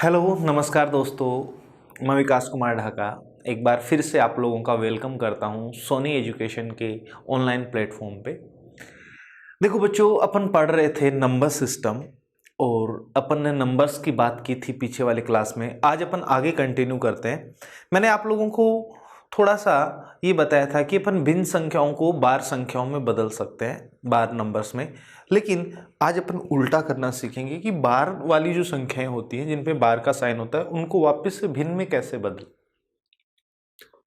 Hello नमस्कार दोस्तों, मैं विकास कुमार ढाका एक बार फिर से आप लोगों का वेलकम करता हूं सोनी एजुकेशन के ऑनलाइन प्लेटफॉर्म पे। देखो बच्चों, अपन पढ़ रहे थे नंबर सिस्टम और अपन ने नंबर्स की बात की थी पीछे वाले क्लास में। आज अपन आगे कंटिन्यू करते हैं। मैंने आप लोगों को थोड़ा सा ये बताया था कि अपन भिन्न संख्याओं को बार संख्याओं में बदल सकते हैं, बार नंबर्स में। लेकिन आज अपन उल्टा करना सीखेंगे कि बार वाली जो संख्याएं होती हैं जिन पे बार का साइन होता है उनको वापस से भिन्न में कैसे बदल।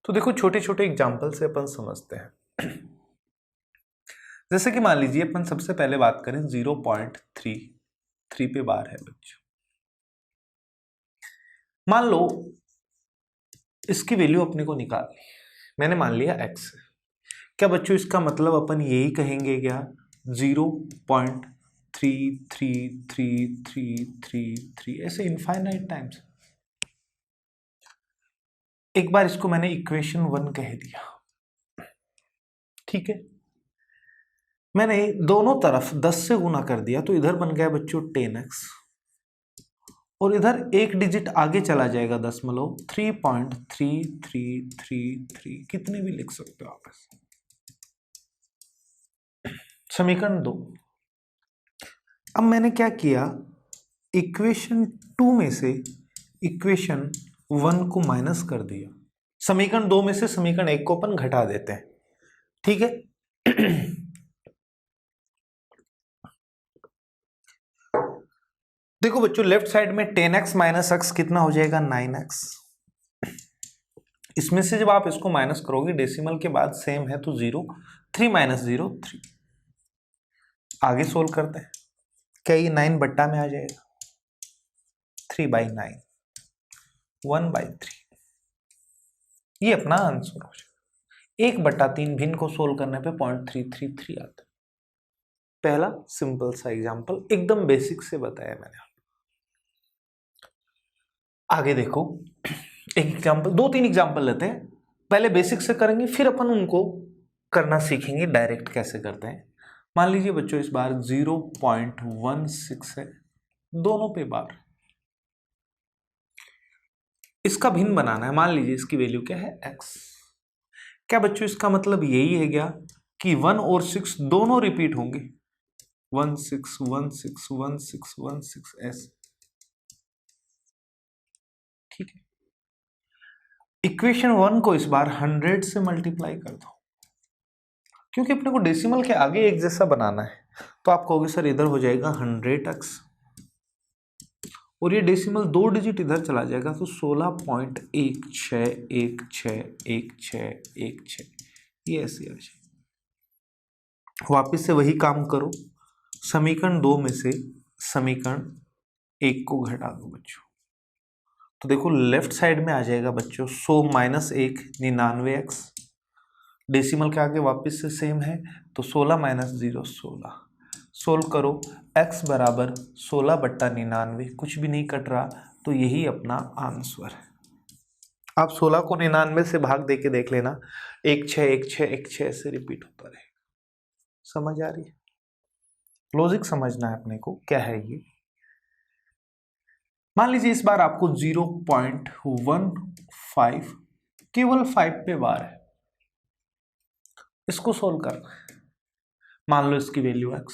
तो देखो, छोटे छोटे एग्जाम्पल से अपन समझते हैं। जैसे कि मान लीजिए अपन सबसे पहले बात करें 0.33 पे बार है बच्चों। मान लो इसकी वैल्यू अपने को निकालनी, मैंने मान लिया x। क्या बच्चों इसका मतलब अपन यही कहेंगे क्या 0.333333 ऐसे इनफाइनाइट टाइम्स? एक बार इसको मैंने इक्वेशन 1 कह दिया, ठीक है। मैंने दोनों तरफ 10 से गुना कर दिया तो इधर बन गया बच्चों 10x और इधर एक डिजिट आगे चला जाएगा दशमलव 3.3333, कितने भी लिख सकते हो आप ऐसे। समीकरण 2। अब मैंने क्या किया, इक्वेशन 2 में से इक्वेशन 1 को माइनस कर दिया। समीकरण 2 में से समीकरण 1 को अपन घटा देते हैं, ठीक है। देखो बच्चों, लेफ्ट साइड में 10x माइनस x कितना हो जाएगा 9x। इसमें से जब आप इसको माइनस करोगे डेसिमल के बाद सेम है तो 0, 3 माइनस 0 3। आगे सोल्व करते हैं। क्या ये 9 बट्टा में आ जाएगा? 3/9 1/3, ये अपना आंसर हो जाएगा। 1/3 भिन्न को सोल्व करने पे 0.333 आता है। पहला सिंपल सा एग्जांपल, एकदम बेसिक से बताया मैंने। आगे देखो, एक एग्जांपल, 2-3 एग्जांपल लेते हैं। पहले बेसिक से करेंगे, फिर अपन उनको करना सीखेंगे डायरेक्ट कैसे करते हैं। मान लीजिए बच्चों इस बार 0.16 है, दोनों पे बार। इसका भिन्न बनाना है। मान लीजिए इसकी वैल्यू क्या है x। क्या बच्चों इसका मतलब यही है क्या कि 1 और 6 दोनों रिपीट होंगे? 1 6 1 6 1 6 1 6 ऐसे, ठीक है। इक्वेशन 1 को इस बार 100 से मल्टीप्लाई कर दो, क्योंकि अपने को डेसिमल के आगे एक जैसा बनाना है। तो आप कहोगे सर इधर हो जाएगा 100x और ये डेसिमल 2 डिजिट इधर चला जाएगा तो 16.16161616, ये ऐसे आ जाएगा। वापिस से वही काम करो, समीकरण 2 में से समीकरण 1 को घटा दो बच्चों। तो देखो लेफ्ट साइड में आ जाएगा बच्चों 100 माइनस 1 99x, डेसिमल के आगे वापस से सेम है तो 16 माइनस 0 16। सोल्व करो, x बराबर 16/99, कुछ भी नहीं कट रहा तो यही अपना आंसर है। आप 16 को 99 से भाग दे के देख लेना, 1 6 1 6 1 6 ऐसे रिपीट होता रहेगा। समझ आ रही है? लॉजिक समझना है अपने को क्या है ये। मान लीजिए इस बार आपको 0.15 केवल 5 पे बार है, इसको सोल्व करना है। मान लो इसकी वैल्यू x,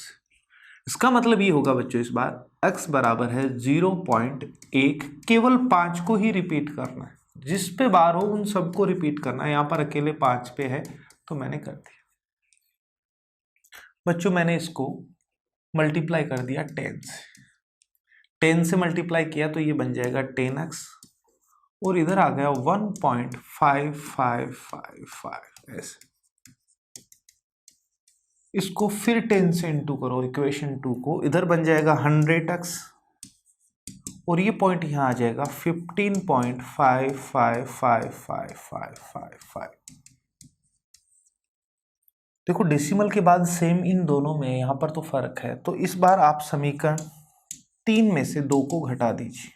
इसका मतलब ये होगा बच्चों इस बार x बराबर है 0.1, केवल 5 को ही रिपीट करना है। जिस पे बार हो उन सबको रिपीट करना है। यहां पर अकेले 5 पे है तो मैंने कर दिया। बच्चों मैंने इसको मल्टीप्लाई कर दिया 10 से, 10 से मल्टीप्लाई किया तो ये बन जाएगा 10x और इधर आ गया 1.5555 ऐसे। इसको फिर 10 से इंटू करो इक्वेशन 2 को, इधर बन जाएगा 100x और ये पॉइंट यहां आ जाएगा 15.555555। देखो डेसिमल के बाद सेम इन दोनों में, यहां पर तो फर्क है। तो इस बार आप समीकरण 3 में से 2 को घटा दीजिए।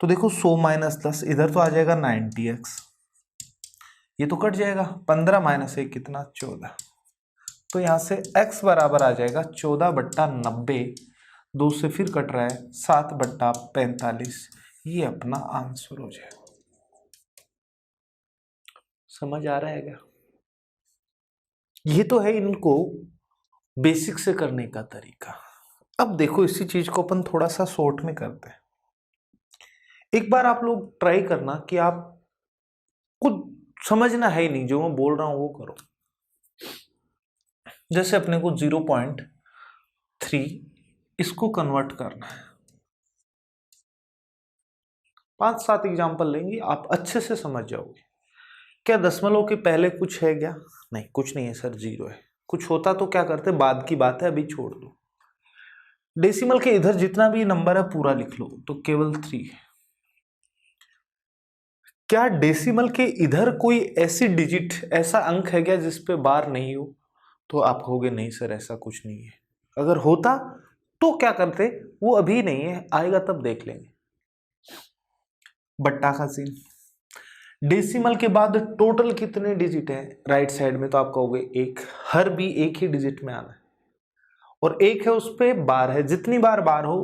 तो देखो 100 माइनस 10, इधर तो आ जाएगा 90x, ये तो कट जाएगा। 15 माइनस 1 कितना 14, तो यहां से x बराबर आ जाएगा 14/90, 2 से फिर कट रहा है 7/45, ये अपना आंसर हो जाएगा। समझ आ रहा है क्या? ये तो है इनको बेसिक से करने का तरीका। अब देखो इसी चीज को अपन थोड़ा सा शॉर्ट में करते हैं। एक बार आप लोग ट्राई करना कि आप कुछ समझना है ही नहीं, जो मैं बोल रहा हूं वो करो। जैसे अपने को 0.3 इसको कन्वर्ट करना है। 5-7 एग्जाम्पल लेंगे, आप अच्छे से समझ जाओगे। क्या दशमलव के पहले कुछ है क्या? नहीं, कुछ नहीं है सर, 0 है। कुछ होता तो क्या करते, बाद की बात है, अभी छोड़ दो। डेसिमल के इधर जितना भी नंबर है पूरा लिख लो, तो केवल 3 है। क्या डेसिमल के इधर कोई ऐसी डिजिट, ऐसा अंक है क्या जिस पे बार नहीं हो? तो आप कहोगे नहीं सर ऐसा कुछ नहीं है। अगर होता तो क्या करते, वो अभी नहीं है, आएगा तब देख लेंगे। बट्टा का सीन, डेसिमल के बाद टोटल कितने डिजिट है राइट साइड में? तो आप कहोगे 1, हर भी एक ही डिजिट में आना है, और 1 है उस पे बार है, जितनी बार बार हो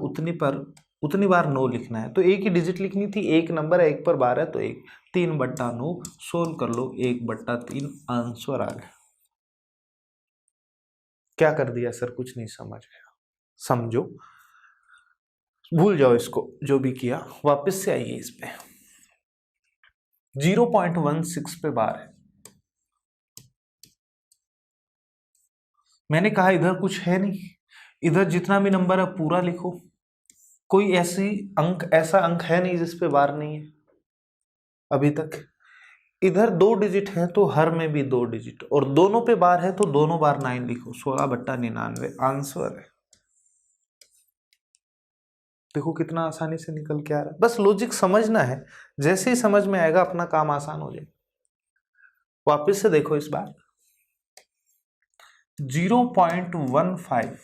उतनी बार 9 लिखना है। तो एक ही डिजिट लिखनी थी, एक नंबर है, 1 पर बार है, तो 1, 3/9 सोल्व कर लो, 1/3 आंसर आ गया। क्या कर दिया सर? कुछ नहीं समझ गया। समझो, भूल जाओ इसको, जो भी किया वापस से आइए इस पे। 0.16 पे बार है। मैंने कहा इधर कुछ है नहीं, इधर जितना भी नंबर है पूरा लिखो। कोई ऐसा अंक है नहीं जिस पे बार नहीं है अभी तक। इधर 2 डिजिट है तो हर में भी 2 डिजिट, और दोनों पे बार है तो दोनों बार 9 लिखो, 16/99 आंसर है। देखो कितना आसानी से निकल के आ रहा है। बस लॉजिक समझना है, जैसे ही समझ में आएगा अपना काम आसान हो जाएगा। वापस से देखो इस बार 0.15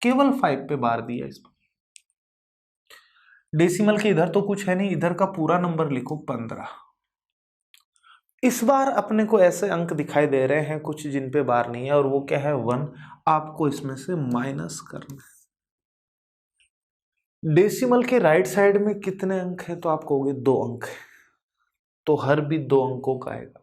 केवल 5 पे बार दिया इस बार। डेसिमल के इधर तो कुछ है नहीं, इधर का पूरा नंबर लिखो 15। इस बार अपने को ऐसे अंक दिखाई दे रहे हैं कुछ जिन पे बार नहीं है, और वो क्या है 1। आपको इसमें से माइनस करना है। डेसिमल के राइट साइड में कितने अंक है? तो आप कहोगे 2 अंक है, तो हर भी 2 अंकों का आएगा।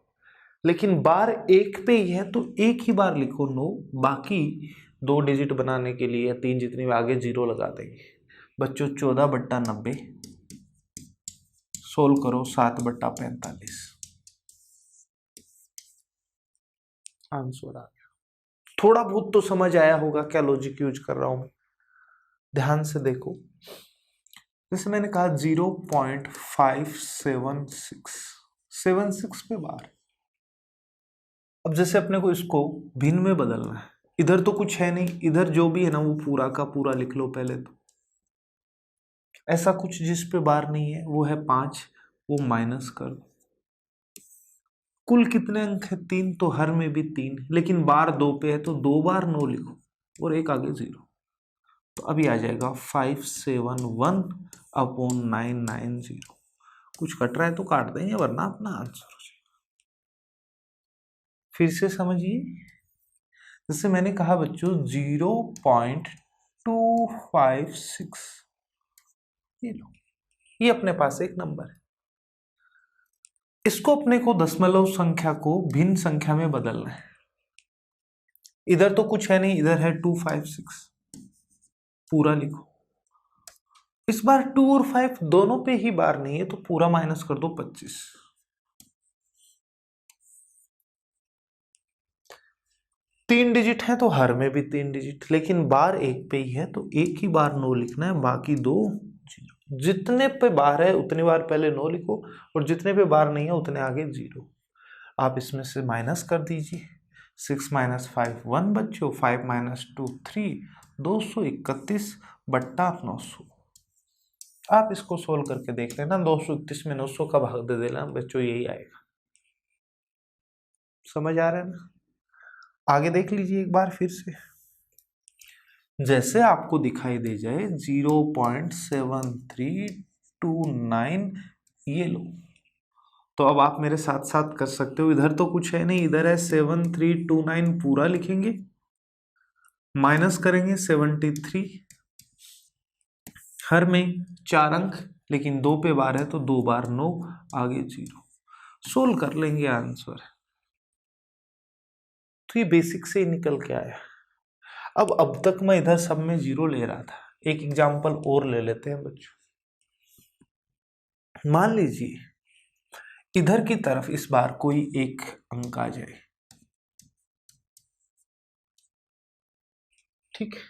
लेकिन बार 1 पे ही है तो एक ही बार लिखो 9, बाकी 2 डिजिट बनाने के लिए 3 जितनी भी आगे 0 लगा देंगे। बच्चों 14/90 सोल्व करो, 7/45 आंसर आ गया। थोड़ा बहुत तो समझ आया होगा क्या लॉजिक यूज कर रहा हूं मैं। ध्यान से देखो, जैसे मैंने कहा 0.576 पे बार। अब जैसे अपने को इसको भिन्न में बदलना है, इधर तो कुछ है नहीं, इधर जो भी है ना वो पूरा का पूरा लिख लो पहले तो। ऐसा कुछ जिस पे बार नहीं है वो है 5, वो माइनस कर दो। कुल कितने अंक है? 3, तो हर में भी 3, लेकिन बार 2 पे है तो 2 बार 9 लिखो, और एक आगे 0। तो अभी आ जाएगा 571/990। कुछ कट रहा है तो काट देंगे, वरना अपना आंसर हो जाएगा। फिर से समझिए, जैसे मैंने कहा बच्चों 0.256, ये लो, ये अपने पास एक नंबर है। इसको अपने को दशमलव संख्या को भिन्न संख्या में बदलना है। इधर तो कुछ है नहीं, इधर है 256, पूरा लिखो। इस बार 2 और 5 दोनों पे ही बार नहीं है तो पूरा माइनस कर दो 25। तीन डिजिट है तो हर में भी 3 डिजिट, लेकिन बार 1 पे ही है तो एक ही बार 9 लिखना है, बाकी 2 जितने पे बार है उतनी बार पहले 9 लिखो, और जितने पे बार नहीं है उतने आगे 0। आप इसमें से माइनस कर दीजिए। 6 - 5 1 बच्चों, 5 - 2 3, 231/900। आप इसको सोल्व करके देख लेना, 231 में 900 का भाग दे देना बच्चों, यही आएगा। समझ आ रहा है ना? आगे देख लीजिए एक बार फिर से, जैसे आपको दिखाई दे जाए 0.7329, ये लो। तो अब आप मेरे साथ साथ कर सकते हो, इधर तो कुछ है नहीं, इधर है 7329, पूरा लिखेंगे, माइनस करेंगे 73, हर में 4 अंक, लेकिन 2 पे बार है तो 2 बार 9, आगे 0। सोल्व कर लेंगे आंसर। तो ये बेसिक से ही निकल के आया। अब तक मैं इधर सब में 0 ले रहा था, एक एग्जांपल और ले लेते हैं बच्चों। मान लीजिए इधर की तरफ इस बार कोई एक अंक आ जाए, ठीक है।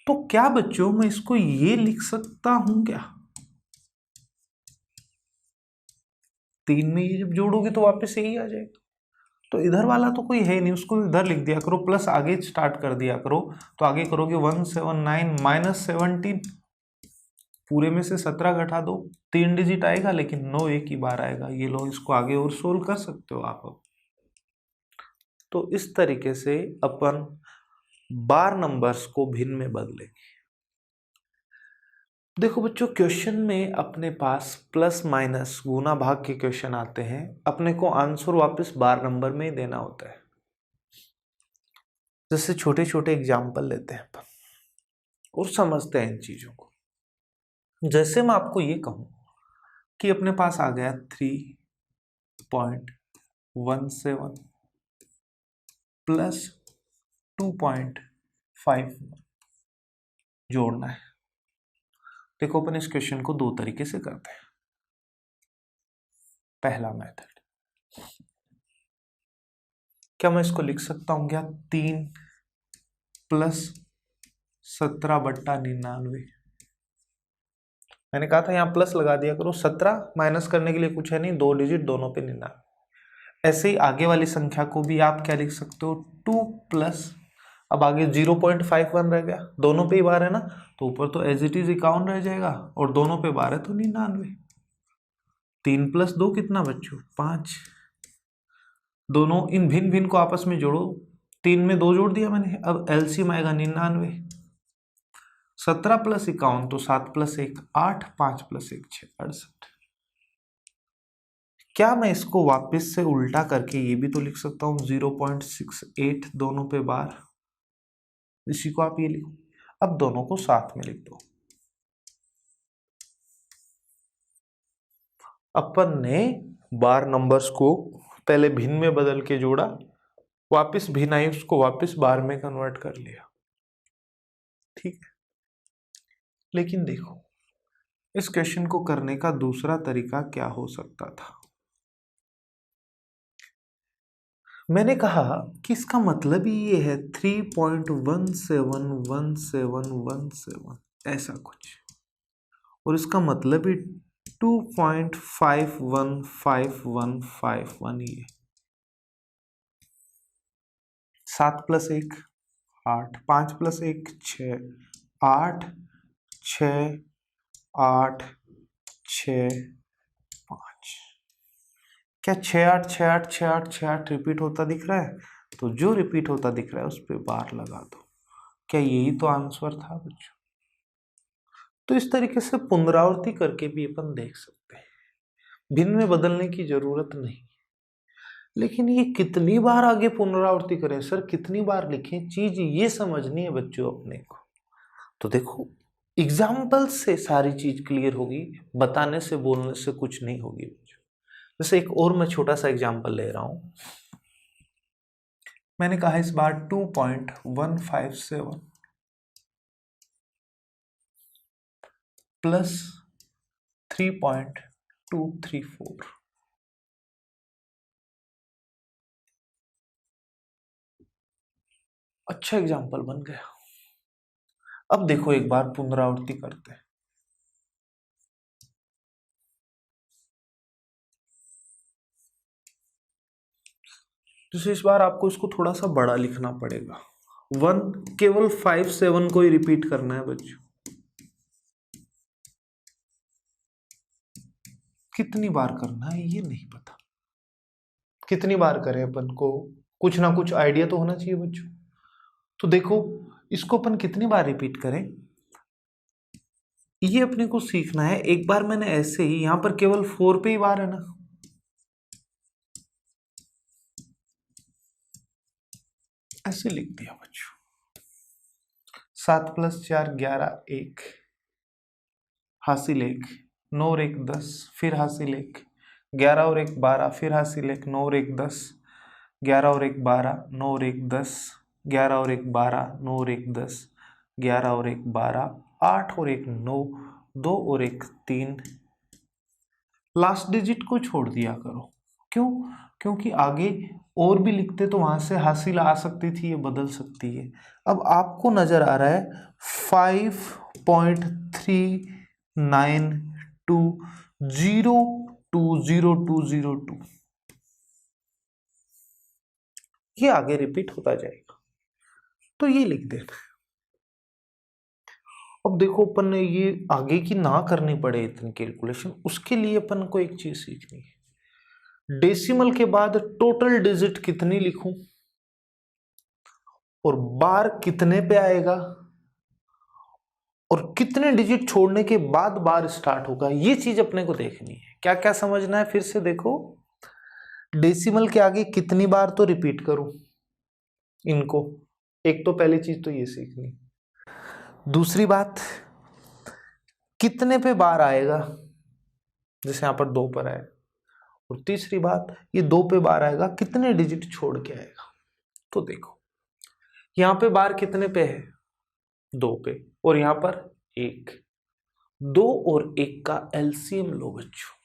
तो क्या बच्चों मैं इसको ये लिख सकता हूं क्या? 3 में ये जब जोड़ोगे तो वापस यही आ जाएगा। तो इधर वाला तो कोई है नहीं, उसको इधर लिख दिया करो, प्लस आगे स्टार्ट कर दिया करो। तो आगे करोगे 179 माइनस 17, पूरे में से 17 घटा दो, 3 डिजिट आएगा लेकिन 9 एक ही बार आएगा। ये लो, इसको आगे और सोल्व कर सकते हो आप। अब तो इस तरीके से अपन बार नंबर्स को भिन्न में बदलेंगे। देखो बच्चों, क्वेश्चन में अपने पास प्लस माइनस गुना भाग के क्वेश्चन आते हैं, अपने को आंसर वापस बार नंबर में ही देना होता है। जैसे छोटे छोटे एग्जाम्पल लेते हैं अपन और समझते हैं इन चीजों को। जैसे मैं आपको ये कहूं कि अपने पास आ गया 3.17 प्लस 2.51 जोड़ना है। देखो अपन इस क्वेश्चन को 2 तरीके से करते हैं। पहला मेथड, क्या मैं इसको लिख सकता हूं क्या? 3 प्लस 17/99। मैंने कहा था यहाँ प्लस लगा दिया करो, 17 माइनस करने के लिए कुछ है नहीं, 2 डिजिट दोनों पे 99। ऐसे ही आगे वाली संख्या को भी आप क्या लिख सकते हो? 2 प्लस, अब आगे 0.51 रह गया, दोनों पे ही बार है ना, तो ऊपर तो एज इट इज 51 रह जाएगा और दोनों पे बार है तो 99। 3 प्लस 2 कितना बच्चों? 5। दोनों इन भिन्न भिन्न को आपस में जोड़ो, 3 में 2 जोड़ दिया मैंने, अब एलसीएम आएगा 99। 17 प्लस 51 तो 7 प्लस 1 8, 5 प्लस 1 6, 68। क्या मैं इसको वापस से उल्टा करके ये भी तो लिख सकता हूँ 0.68, दोनों पे बार, इसी को आप ये लिखो। अब दोनों को साथ में लिख दो। अपन ने बार नंबर्स को पहले भिन्न में बदल के जोड़ा, वापस भिन्न आई उसको वापस बार में कन्वर्ट कर लिया, ठीक है। लेकिन देखो, इस क्वेश्चन को करने का दूसरा तरीका क्या हो सकता था? मैंने कहा कि इसका मतलब ही ये है 3.171717 ऐसा कुछ, और इसका मतलब ही 2.515151 ये 7 प्लस 1 8, 5 प्लस 1 6, 8 6 8 6 5। क्या 6 8 6 8 6 8 6 8 रिपीट होता दिख रहा है? तो जो रिपीट होता दिख रहा है उस पर बार लगा दो। क्या यही तो आंसर था बच्चों? तो इस तरीके से पुनरावृत्ति करके भी अपन देख सकते हैं, भिन्न में बदलने की जरूरत नहीं। लेकिन ये कितनी बार आगे पुनरावृत्ति करें सर, कितनी बार लिखें, चीज ये समझनी है बच्चों अपने को। तो देखो, एग्जाम्पल से सारी चीज क्लियर होगी, बताने से बोलने से कुछ नहीं होगी बच्चों। जैसे एक और मैं छोटा सा एग्जाम्पल ले रहा हूं। मैंने कहा इस बार 2.157 प्लस 3.234। अच्छा एग्जाम्पल बन गया। अब देखो एक बार पुनरावृत्ति करते हैं। जैसे इस बार आपको इसको थोड़ा सा बड़ा लिखना पड़ेगा। 1 केवल 5 7 को ही रिपीट करना है बच्चों। कितनी बार करना है ये नहीं पता, कितनी बार करें अपन को कुछ ना कुछ आइडिया तो होना चाहिए बच्चों। तो देखो, इसको अपन कितनी बार रिपीट करें ये अपने को सीखना है। एक बार मैंने ऐसे ही यहां पर केवल 4 पे ही बार है ना, ऐसे लिख दिया बच्चों। 7 प्लस 4 11 1, हासिल 1, 9 और 1 10, फिर हासिल 1, 11 और 1 12, फिर हासिल 1, 9 और 1 10, 11 और 1 12, 9 और 1 10, 11 और 1 12, 9 और 1 10, 11 और 1 12, 8 और 1 9, 2 और 1 3। लास्ट डिजिट को छोड़ दिया करो। क्यों? क्योंकि आगे और भी लिखते तो वहां से हासिल आ सकती थी, ये बदल सकती है। अब आपको नजर आ रहा है 5.39202002, ये आगे रिपीट होता जाएगा, तो ये लिख देना। अब देखो अपन ने ये आगे की ना करनी पड़े इतनी कैलकुलेशन, उसके लिए अपन को एक चीज सीखनी है। डेसिमल के बाद टोटल डिजिट कितनी लिखूं और बार कितने पे आएगा और कितने डिजिट छोड़ने के बाद बार स्टार्ट होगा, ये चीज अपने को देखनी है। क्या क्या समझना है फिर से देखो। डेसिमल के आगे कितनी बार तो रिपीट करूं इनको, एक तो पहली चीज तो ये सीखनी। दूसरी बात, कितने पे बार आएगा, जैसे यहां पर 2 पर आए। और तीसरी बात, ये 2 पे बार आएगा, कितने डिजिट छोड़ के आएगा। तो देखो यहां पे बार कितने पे है, 2 पे, और यहां पर 1। 2 और 1 का एलसीएम लो बच्चों,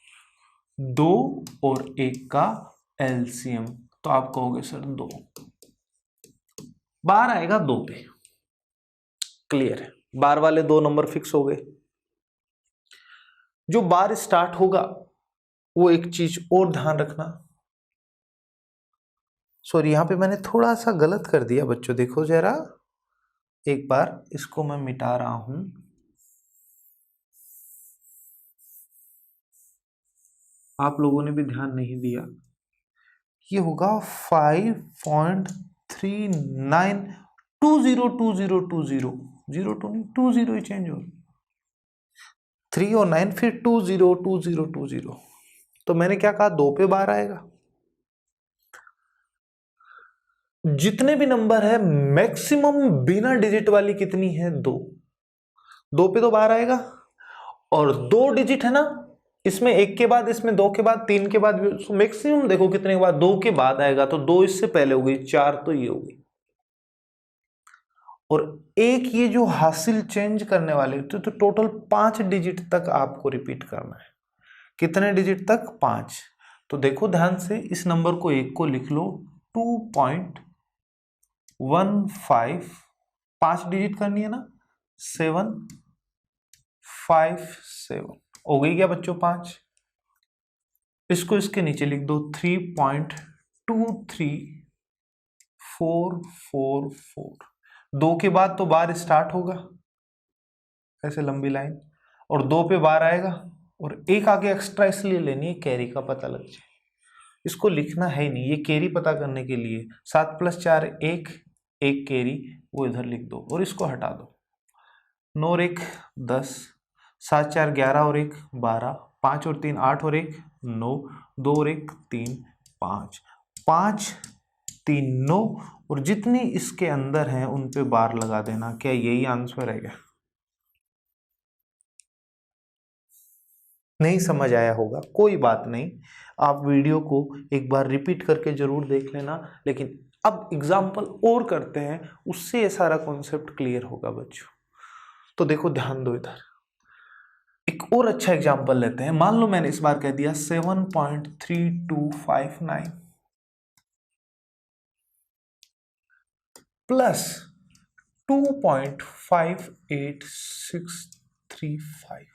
2 और 1 का एलसीएम, तो आप कहोगे सर 2, बार आएगा 2 पे। क्लियर है, बार वाले 2 नंबर फिक्स हो गए। जो बार स्टार्ट होगा वो एक चीज और ध्यान रखना, सॉरी यहां पे मैंने थोड़ा सा गलत कर दिया बच्चों, देखो जरा एक बार इसको मैं मिटा रहा हूं। आप लोगों ने भी ध्यान नहीं दिया। ये होगा 5.39202020, 02 नहीं 20 ही चेंज हो, 3 और 9 फिर 202020। तो मैंने क्या कहा, 2 पे बार आएगा। जितने भी नंबर है मैक्सिमम बिना डिजिट वाली कितनी है, 2 पे तो बार आएगा। और 2 डिजिट है ना, इसमें 1 के बाद, इसमें 2 के बाद, 3 के बाद, मैक्सिमम देखो कितने के बाद, 2 के बाद आएगा। तो 2 इससे पहले हो गई, 4 तो ये हो गई। और एक ये जो हासिल चेंज करने वाले तो टोटल 5 डिजिट तक आपको रिपीट करना है। कितने डिजिट तक, 5। तो देखो ध्यान से, इस नंबर को 1 को लिख लो 2.15, 5 डिजिट करनी है ना, 757 हो गई क्या बच्चों, 5। इसको इसके नीचे लिख दो 3.23444। 2 के बाद तो बार स्टार्ट होगा, ऐसे लंबी लाइन, और 2 पे बार आएगा, और एक आगे एक्स्ट्रा इसलिए लेनी है कैरी का पता लग जाए। इसको लिखना है ही नहीं, ये कैरी पता करने के लिए 7 + 4 1, 1 कैरी वो इधर लिख दो और इसको हटा दो। 9 और 1 10, 7 4 11 और 1 12, 5 और 3 8 और 1 9, 2 और 1 3 5, 5 3 9, और जितनी इसके अंदर हैं उन पे बार लगा देना। क्या यही आंसर है क्या? नहीं समझ आया होगा, कोई बात नहीं, आप वीडियो को एक बार रिपीट करके जरूर देख लेना। लेकिन अब एग्जाम्पल और करते हैं, उससे ये सारा कॉन्सेप्ट क्लियर होगा बच्चों। तो देखो ध्यान दो इधर, एक और अच्छा एग्जाम्पल लेते हैं। मान लो मैंने इस बार कह दिया 7.3259 प्लस 2.58635।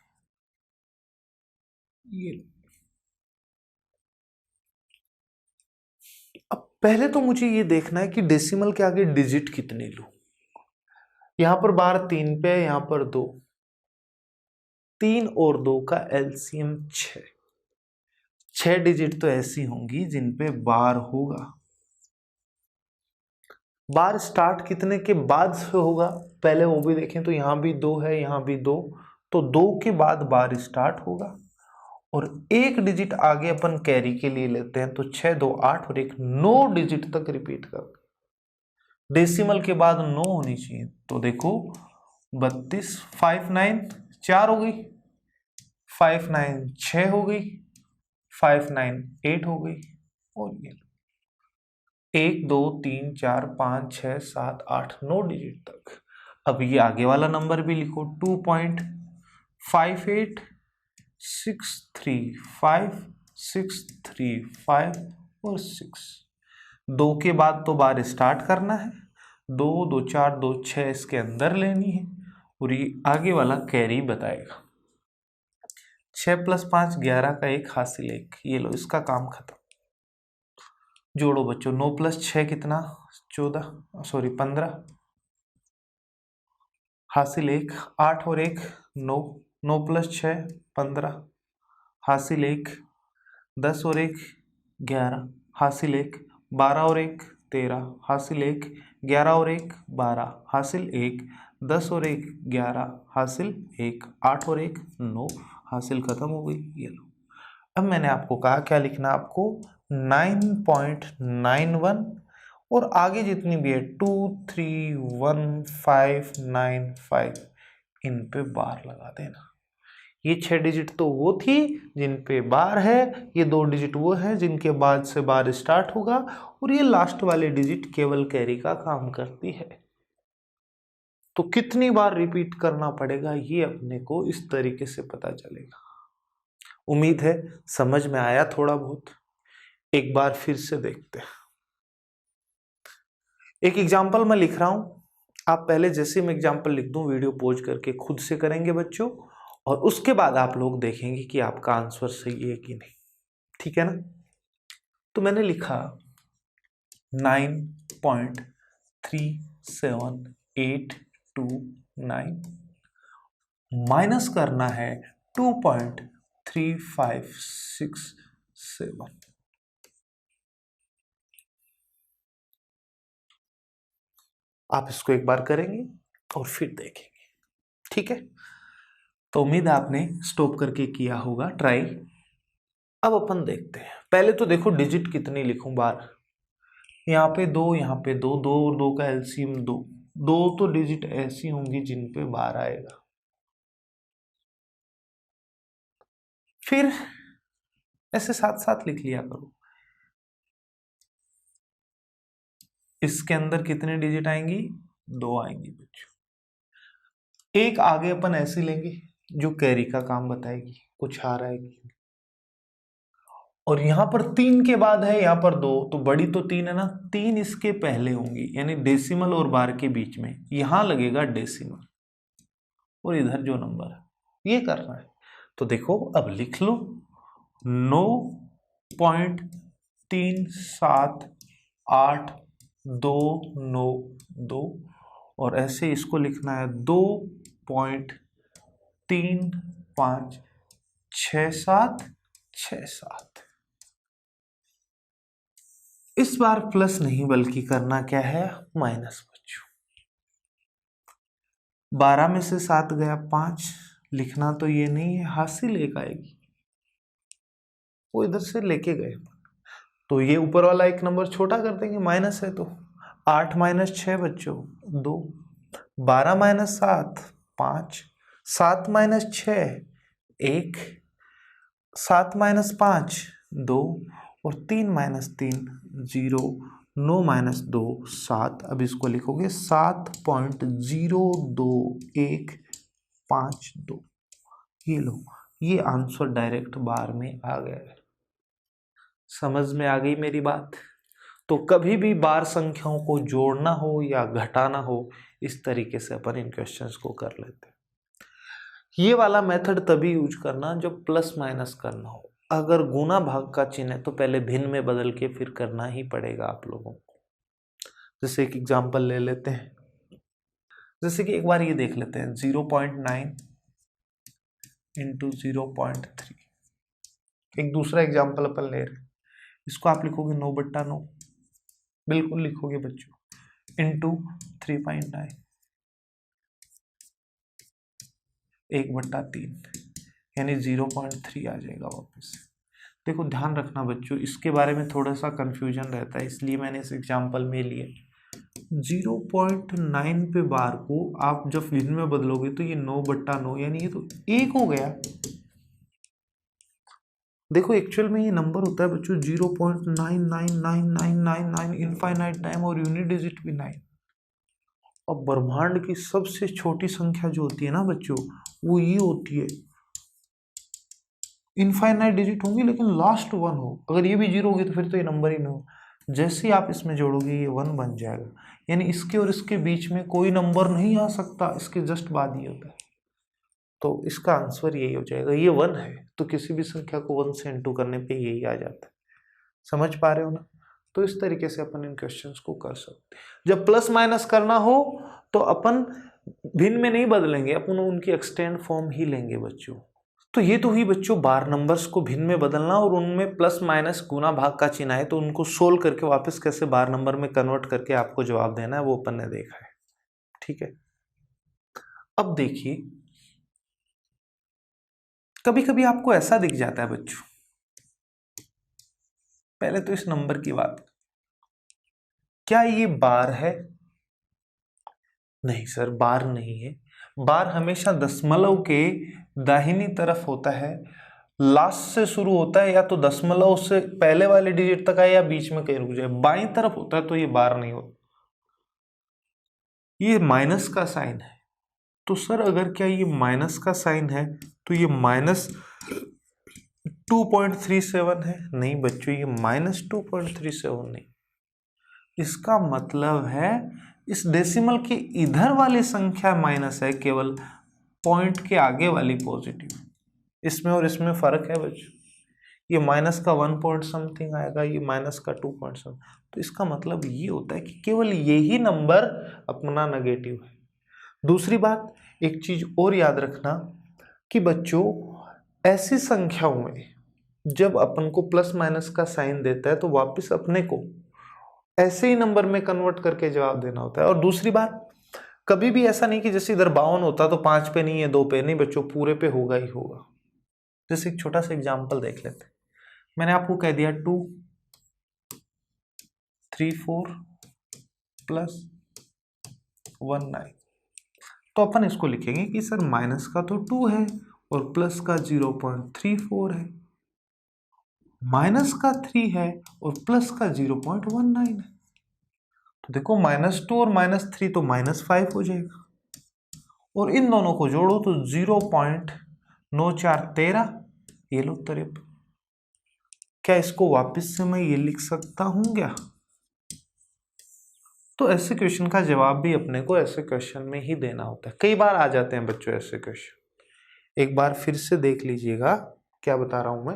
ये अब पहले तो मुझे ये देखना है कि डेसिमल के आगे डिजिट कितने लूं। यहां पर बार 3 पे है, यहां पर 2, 3 और 2 का एलसीएम 6 डिजिट तो ऐसी होंगी जिन पे बार होगा। बार स्टार्ट कितने के बाद से होगा, पहले वो भी देखें। तो यहां भी 2 है, यहां भी 2, तो 2 के बाद बार स्टार्ट होगा। और एक डिजिट आगे अपन कैरी के लिए लेते हैं, तो 6 2 8 और 1 9 डिजिट तक रिपीट कर। डेसिमल के बाद 9 होनी चाहिए, तो देखो 32 5 9 4 हो गई, 5 9 6 हो गई, 5 9 8 हो गई, और ये 1 2 3 4 5 6 7 8 9 डिजिट तक। अब ये आगे वाला नंबर भी लिखो, 2.58635635 और 6। 2 के बाद तो बार स्टार्ट करना है, 2 2 4 2 6 इसके अंदर लेनी है, और ये आगे वाला कैरी बताएगा। 6 + 5 11 का 1 हासिल 1, ये लो इसका काम खत्म। जोड़ो बच्चों, 9 + 6 कितना, 15, हासिल 1, 8 और 1 9, 9 + 6 15, हासिल 1, 10 और 1 11, हासिल 1, 12 और 1 13, हासिल 1, 11 और 1 12, हासिल 1, 10 और 1 11, हासिल 1, 8 और 1 9, हासिल खत्म हो गई। ये लो, अब मैंने आपको कहा क्या लिखना, आपको 9.91 और आगे जितनी भी है 2 3 1 5 9 5 इन पे बार लगा देना। ये 6 डिजिट तो वो थी जिन पे बार है, ये 2 डिजिट वो है जिनके बाद से बार स्टार्ट होगा, और ये लास्ट वाले डिजिट केवल कैरी का काम करती है। तो कितनी बार रिपीट करना पड़ेगा ये अपने को इस तरीके से पता चलेगा। उम्मीद है समझ में आया थोड़ा बहुत। एक बार फिर से देखते हैं। एक एग्जाम्पल मैं लिख रहा हूं, आप पहले जैसे मैं एग्जाम्पल लिख दूं वीडियो पॉज करके खुद से करेंगे बच्चों, और उसके बाद आप लोग देखेंगे कि आपका आंसर सही है कि नहीं, ठीक है ना। तो मैंने लिखा 9.37829, माइनस करना है 2.3567। आप इसको एक बार करेंगे और फिर देखेंगे, ठीक है। तो उम्मीद है आपने स्टॉप करके किया होगा ट्राई। अब अपन देखते हैं, पहले तो देखो डिजिट कितनी लिखूं बार, यहाँ पे 2, यहाँ पे 2, 2 और 2 का एलसीएम 2, 2 तो डिजिट ऐसी होंगी जिन पे बार आएगा। फिर ऐसे साथ साथ लिख लिया करो। इसके अंदर कितने डिजिट आएंगी, 2 आएंगी बच्चों। एक आगे अपन ऐसे लेंगे जो कैरी का काम बताएगी कुछ आ रहा है कि, और यहां पर 3 के बाद है, यहां पर 2, तो बड़ी तो 3 है ना, 3 इसके पहले होंगी, यानी डेसिमल और बार के बीच में यहां लगेगा डेसिमल, और इधर जो नंबर है ये करना है। तो देखो अब लिख लो 9.37829 और ऐसे इसको लिखना है 2.356767। इस बार प्लस नहीं बल्कि करना क्या है, माइनस बच्चों। 12 में से 7 गया 5, लिखना तो ये नहीं है, हासिल 1 आएगी, वो इधर से लेके गए, तो ये ऊपर वाला एक नंबर छोटा कर देंगे, माइनस है तो 8 - 6 बच्चों 2, 12 - 7 5, 7 - 6 1, 7 - 5 2, और 3 - 3 0, 9 - 2 7। अब इसको लिखोगे 7.021552। ये लो, ये आंसर डायरेक्ट बार में आ गया है। समझ में आ गई मेरी बात। तो कभी भी बार संख्याओं को जोड़ना हो या घटाना हो, इस तरीके से अपन इन क्वेश्चंस को कर लेते हैं। ये वाला मेथड तभी यूज करना जब प्लस माइनस करना हो। अगर गुना भाग का चिन्ह है तो पहले भिन्न में बदल के फिर करना ही पड़ेगा आप लोगों को। जैसे एक एग्जांपल ले लेते हैं, जैसे कि एक बार ये देख लेते हैं 0.9 × 0.3। एक दूसरा एग्जांपल अपन ले रहे हैं, इसको आप लिखोगे 9/9, बिल्कुल लिखोगे बच्चों, इंटू 3.9, 1/3, यानी 0.3 आ जाएगा वापस। देखो ध्यान रखना बच्चों, इसके बारे में थोड़ा सा कंफ्यूजन रहता है, इसलिए मैंने इस एग्जांपल में लिए 0.9 पे बार को आप जब भिन्न में बदलोगे तो ये 9/9, यानी ये तो 1 हो गया, देखो एक्चुअल में ये नंबर होता है बच्चों 0.99999 इनफाइनाइट टाइम, और यूनिट डिजिट भी 9। अब ब्रह्मांड की सबसे छोटी संख्या जो होती है ना बच्चों, वो ये होती है, इनफाइनाइट डिजिट होंगी लेकिन लास्ट 1 हो। अगर ये भी 0 होगी तो फिर तो ये नंबर ही नहीं हो। जैसे ही आप इसमें जोड़ोगे ये 1 बन जाएगा, यानी इसके और इसके बीच में कोई नंबर नहीं आ सकता, इसके जस्ट बाद ही होता है। तो इसका आंसर यही हो जाएगा, ये 1 है तो किसी भी संख्या को 1 से इंटू करने पे यही आ जाता है। समझ पा रहे हो ना? तो इस तरीके से अपन इन क्वेश्चंस को कर सकते हैं। जब प्लस माइनस करना हो तो अपन भिन्न में नहीं बदलेंगे, अपन उनकी एक्सटेंड फॉर्म ही लेंगे बच्चों। तो ये तो ही बच्चों बार नंबर्स को भिन्न में बदलना, और उनमें प्लस माइनस गुना भाग का चिन्ह है तो उनको सोल्व करके वापस कैसे बार नंबर में कन्वर्ट करके आपको जवाब देना है, वो अपन ने देखा है। ठीक है, अब देखिए कभी कभी आपको ऐसा दिख जाता है बच्चों, पहले तो इस नंबर की बात, क्या ये बार है? नहीं सर, बार नहीं है। बार हमेशा दशमलव के दाहिनी तरफ होता है, लास्ट से शुरू होता है, या तो दशमलव से पहले वाले डिजिट तक आए या बीच में कहीं रुक जाए। बाईं तरफ होता है तो ये बार नहीं होता। ये माइनस का साइन है, तो सर अगर क्या ये माइनस का साइन है तो ये -2.37 है? नहीं बच्चों, ये -2.37 नहीं। इसका मतलब है इस डेसिमल के इधर वाली संख्या माइनस है, केवल पॉइंट के आगे वाली पॉजिटिव। इसमें और इसमें फर्क है बच्चों, ये माइनस का 1 पॉइंट समथिंग आएगा, ये माइनस का 2 पॉइंट समथिंग। तो इसका मतलब ये होता है कि केवल यही नंबर अपना नेगेटिव है। दूसरी बात, एक चीज और याद रखना कि बच्चों ऐसी संख्याओं में जब अपन को प्लस माइनस का साइन देता है तो वापस अपने को ऐसे ही नंबर में कन्वर्ट करके जवाब देना होता है। और दूसरी बात, कभी भी ऐसा नहीं कि जैसे इधर 52 होता तो 5 पे नहीं है 2 पे, नहीं बच्चों, पूरे पे होगा ही होगा। जैसे एक छोटा सा एग्जांपल देख लेते हैं। मैंने आपको कह दिया 2 3 4 प्लस 1 9, तो अपन इसको लिखेंगे कि सर माइनस का तो 2 है और प्लस का 0.34 है, माइनस का 3 है और प्लस का 0.19 है। तो देखो -2 और -3 तो -5 हो जाएगा, और इन दोनों को जोड़ो तो 0.9413, ये लो 53। क्या इसको वापस से मैं ये लिख सकता हूं क्या? तो ऐसे क्वेश्चन का जवाब भी अपने को ऐसे क्वेश्चन में ही देना होता है। कई बार आ जाते हैं बच्चों ऐसे क्वेश्चन, एक बार फिर से देख लीजिएगा क्या बता रहा हूं मैं।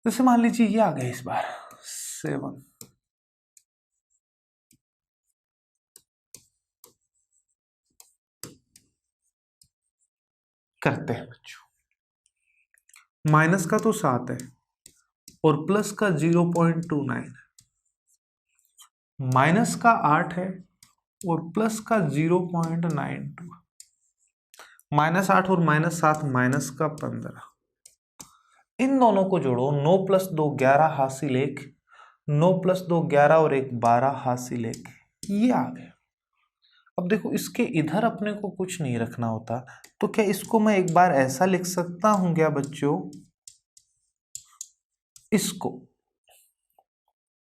जैसे मान लीजिए ये आ गया इस बार 7, करते हैं बच्चों। माइनस का तो 7 है और प्लस का 0.29 है, माइनस का 8 है और प्लस का 0.92, -8 और -7 माइनस का 15। इन दोनों को जोड़ो, 9 + 2 11 हासिल 1, 9 + 2 11 और 1 12 हासिल 1, ये आ गया। अब देखो इसके इधर अपने को कुछ नहीं रखना होता, तो क्या इसको मैं एक बार ऐसा लिख सकता हूं क्या बच्चों, इसको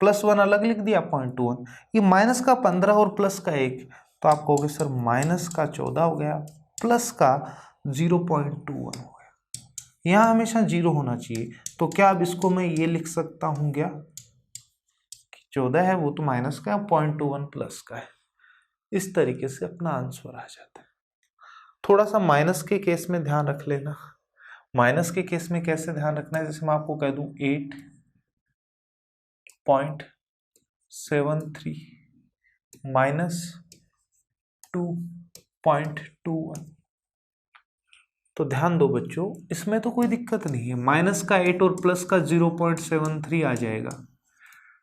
+1 अलग लिख दिया 0.21, ये माइनस का 15 और प्लस का 1, तो आप कहोगे सर माइनस का 14 हो गया, प्लस का 0.21 हो गया। यहाँ हमेशा 0 होना चाहिए, तो क्या अब इसको मैं ये लिख सकता हूं क्या, 14 है वो तो माइनस का, 0.21 प्लस का है। इस तरीके से अपना आंसर आ जाता है। थोड़ा सा माइनस के केस में ध्यान रख लेना। माइनस के केस में कैसे ध्यान रखना है, जैसे मैं आपको कह दूं 8.73 -2.21, तो ध्यान दो बच्चों इसमें तो कोई दिक्कत नहीं है, माइनस का 8 और प्लस का 0.73 आ जाएगा,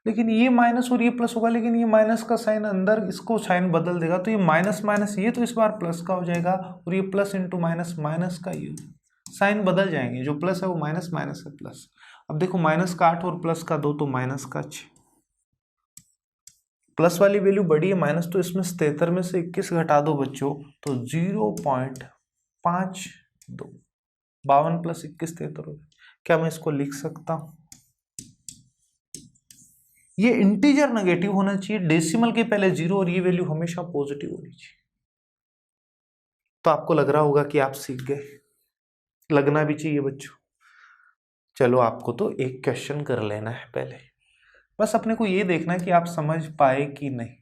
लेकिन ये माइनस और ये प्लस होगा, लेकिन ये माइनस का साइन अंदर इसको साइन बदल देगा, तो ये माइनस माइनस ये तो इस बार प्लस का हो जाएगा, और ये प्लस इंटू माइनस माइनस का ये साइन बदल जाएंगे, जो प्लस है वो माइनस, माइनस है प्लस। अब देखो माइनस का 8 और प्लस का 2 तो माइनस का 6, प्लस वाली वैल्यू बड़ी है माइनस, तो इसमें 77 में से 21 घटा दो बच्चों तो 0.52, 52 + 21 73, क्या मैं इसको लिख सकता हूं? ये इंटीजर नेगेटिव होना चाहिए, डेसिमल के पहले 0 और ये वैल्यू हमेशा पॉजिटिव होनी चाहिए। तो आपको लग रहा होगा कि आप सीख गए, लगना भी चाहिए बच्चों। चलो आपको तो एक क्वेश्चन कर लेना है पहले, बस अपने को ये देखना है कि आप समझ पाए कि नहीं।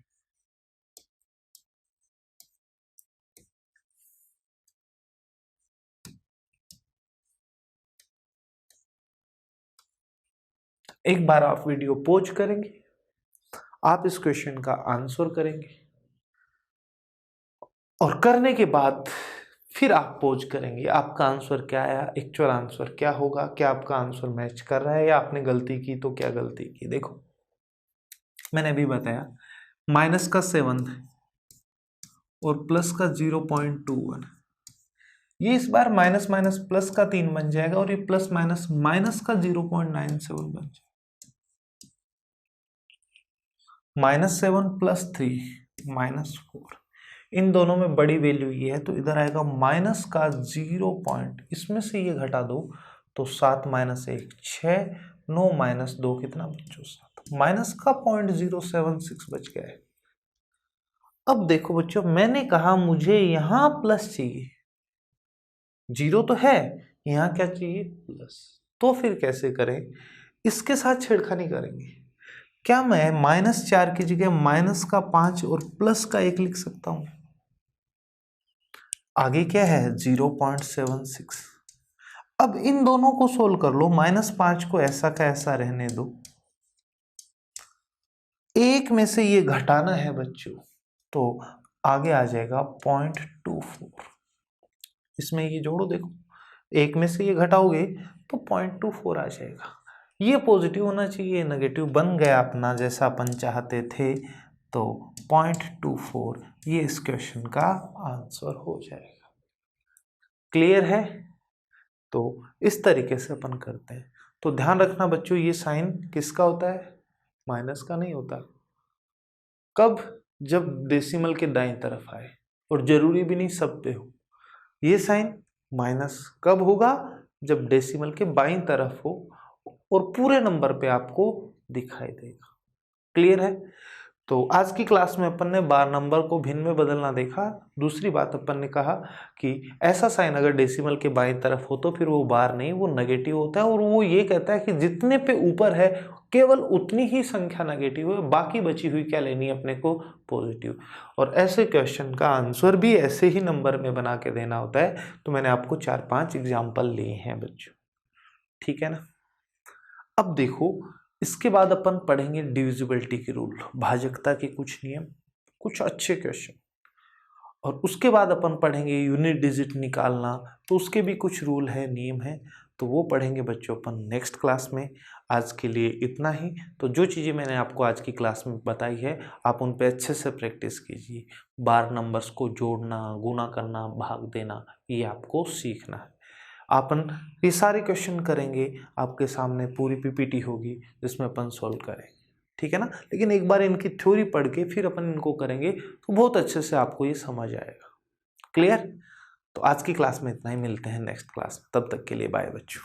एक बार आप वीडियो पॉज करेंगे, आप इस क्वेश्चन का आंसर करेंगे और करने के बाद फिर आप पॉज करेंगे, आपका आंसर क्या आया, एक्चुअल आंसर क्या होगा, क्या आपका आंसर मैच कर रहा है या आपने गलती की तो क्या गलती की। देखो मैंने अभी बताया माइनस का 7 और प्लस का 0.21, ये इस बार माइनस माइनस प्लस का 3 बन जाएगा और ये प्लस माइनस माइनस का 0.97 बन जाएगा। -7 + 3 -4, इन दोनों में बड़ी वैल्यू ये है तो इधर आएगा माइनस का 0 पॉइंट, इसमें से ये घटा दो तो 7 - 1 6, 9 - 2 कितना बच्चों 7, माइनस का 0.076 बच गया है। अब देखो बच्चों मैंने कहा मुझे यहां प्लस चाहिए, 0 तो है, यहां क्या चाहिए प्लस, तो फिर कैसे करें, इसके साथ छेड़खानी करेंगे। क्या मैं -4 की जगह माइनस का 5 और प्लस का 1 लिख सकता हूं? आगे क्या है 0.76। अब इन दोनों को सोल्व कर लो, -5 को ऐसा का ऐसा रहने दो, एक में से ये घटाना है बच्चों, तो आगे आ जाएगा 0.24, इसमें ये जोड़ो, देखो एक में से ये घटाओगे तो 0.24 आ जाएगा। ये पॉजिटिव होना चाहिए, नेगेटिव बन गया अपना जैसा अपन चाहते थे, तो 0.24 ये इस क्वेश्चन का आंसर हो जाएगा। क्लियर है? तो इस तरीके से अपन करते हैं। तो ध्यान रखना बच्चों ये साइन किसका होता है, माइनस का नहीं होता। कब? जब डेसिमल के दाईं तरफ आए, और जरूरी भी नहीं सब पे हो। ये साइन माइनस कब होगा, जब डेसिमल के बाईं तरफ हो और पूरे नंबर पे आपको दिखाई देगा। क्लियर है? तो आज की क्लास में अपन ने बार नंबर को भिन्न में बदलना देखा। दूसरी बात अपन ने कहा कि ऐसा साइन अगर डेसिमल के बाईं तरफ हो तो फिर वो बार नहीं, वो नेगेटिव होता है, और वो ये कहता है कि जितने पे ऊपर है केवल उतनी ही संख्या नेगेटिव है, बाकी बची हुई क्या लेनी है अपने को, पॉजिटिव। और ऐसे क्वेश्चन का आंसर भी ऐसे ही नंबर में बना के देना होता है। तो मैंने आपको 4-5 एग्जाम्पल लिए हैं बच्चों, ठीक है ना। अब देखो इसके बाद अपन पढ़ेंगे डिविजिबिलिटी के रूल, भाजकता के कुछ नियम, कुछ अच्छे क्वेश्चन, और उसके बाद अपन पढ़ेंगे यूनिट डिजिट निकालना, तो उसके भी कुछ रूल है, नियम है, तो वो पढ़ेंगे बच्चों अपन नेक्स्ट क्लास में। आज के लिए इतना ही। तो जो चीज़ें मैंने आपको आज की क्लास में बताई है आप उन पे अच्छे से प्रैक्टिस कीजिए। बार नंबर्स को जोड़ना, गुणा करना, भाग देना, ये आपको सीखना है। अपन ये सारे क्वेश्चन करेंगे, आपके सामने पूरी पीपीटी होगी जिसमें अपन सॉल्व करेंगे, ठीक है ना। लेकिन एक बार इनकी थ्योरी पढ़ के फिर अपन इनको करेंगे तो बहुत अच्छे से आपको ये समझ आएगा। क्लियर? तो आज की क्लास में इतना ही, मिलते हैं नेक्स्ट क्लास में, तब तक के लिए बाय बच्चों।